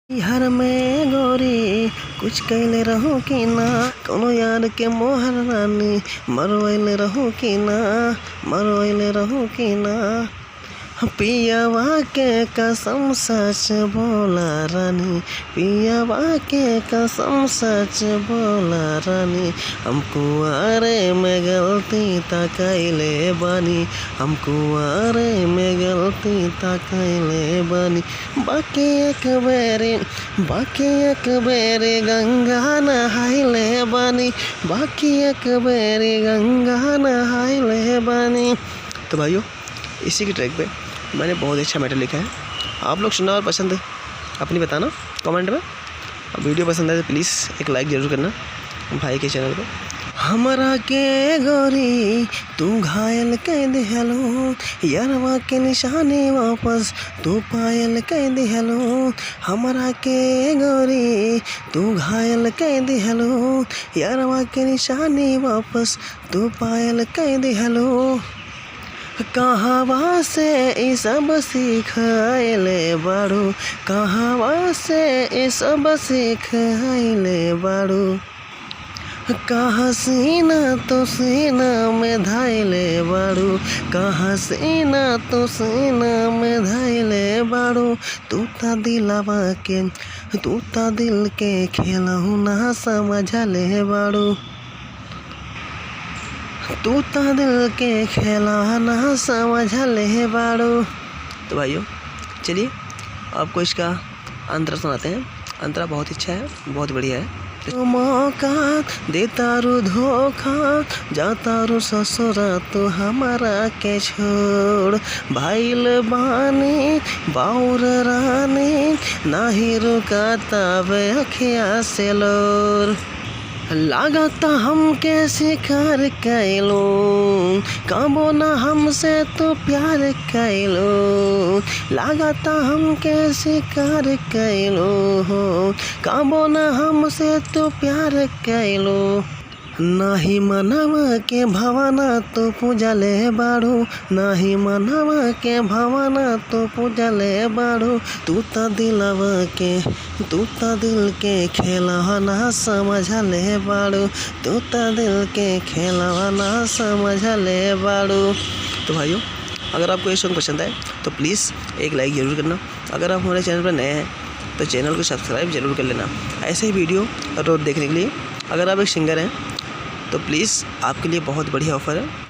हर में गोरी कुछ कैले रहो कि ना, कोनो यार के मोहर रानी मरवैले रहो कि ना, मरवैले रहो कि ना। पियावा के कसम सच बोला रानी, पियावा के कसम सच बोला रानी। हमको आरे में गलती ता कैले बानी, हमको आरे में गलती ता कैले बानी। बाकी एक बेरी गंगा नहाइले बानी, बाकी एक बेरी गंगा नहाइले बानी। तो भाइयों, इसी के ट्रैक पे मैंने बहुत अच्छा मैटर लिखा है। आप लोग सुनना और पसंद अपनी बताना कमेंट में। वीडियो पसंद आए तो प्लीज़ एक लाइक ज़रूर करना भाई के चैनल को। हमरा के गोरी तू घायल कह दिहलो, यारवा के निशानी वापस तू पायल कह दिहलो। हमरा के गोरी तू घायल कह दिहलो, यारवा के निशानी वापस तू पायल कह दिहलो। कहवा से ई सब सिखाइले बाड़ू, कहवा से ई सब सिखाइले बाड़ू। कहाँ सीना तो सीना में धाइले बाड़ू, कहाँ सीना तो सीना में धाइले बाड़ू। तू ता दिलवा के, तू ता दिल के खेलहु ना समझले बाड़ू, तू ता दिल के खेला ना समझले बाड़ू। तो भाइयों चलिए आपको इसका अंतरा सुनाते हैं। अंतरा बहुत अच्छा है, बहुत बढ़िया है। मौका देता रू धोखा, जाता रू ससुरा तो हमारा के छोड़। भाईल बानी बाउर रानी, नाही रुकाता वे अखिया से लोर। लागता हमके शिकार कैलो, काबो ना हमसे तो प्यार कैलो। लागता हमके शिकार कैलो हो, काबो ना हमसे तो प्यार कैलो। नाही मनवा के भावना तो पूजले बाड़ू, नाही मनवा के भावना तो पूजले बाड़ू। तू ता दिलवा के, तू ता दिल के खेला ना समझले बाड़ू, तू ता दिल के खेला ना समझले बाड़ू। तो भाइयों, अगर आपको ये सॉन्ग पसंद आए तो प्लीज़ एक लाइक ज़रूर करना। अगर आप हमारे चैनल पर नए हैं तो चैनल को सब्सक्राइब ज़रूर कर लेना ऐसे ही वीडियो रोज़ देखने के लिए। अगर आप एक सिंगर हैं तो प्लीज़ आपके लिए बहुत बढ़िया ऑफ़र है।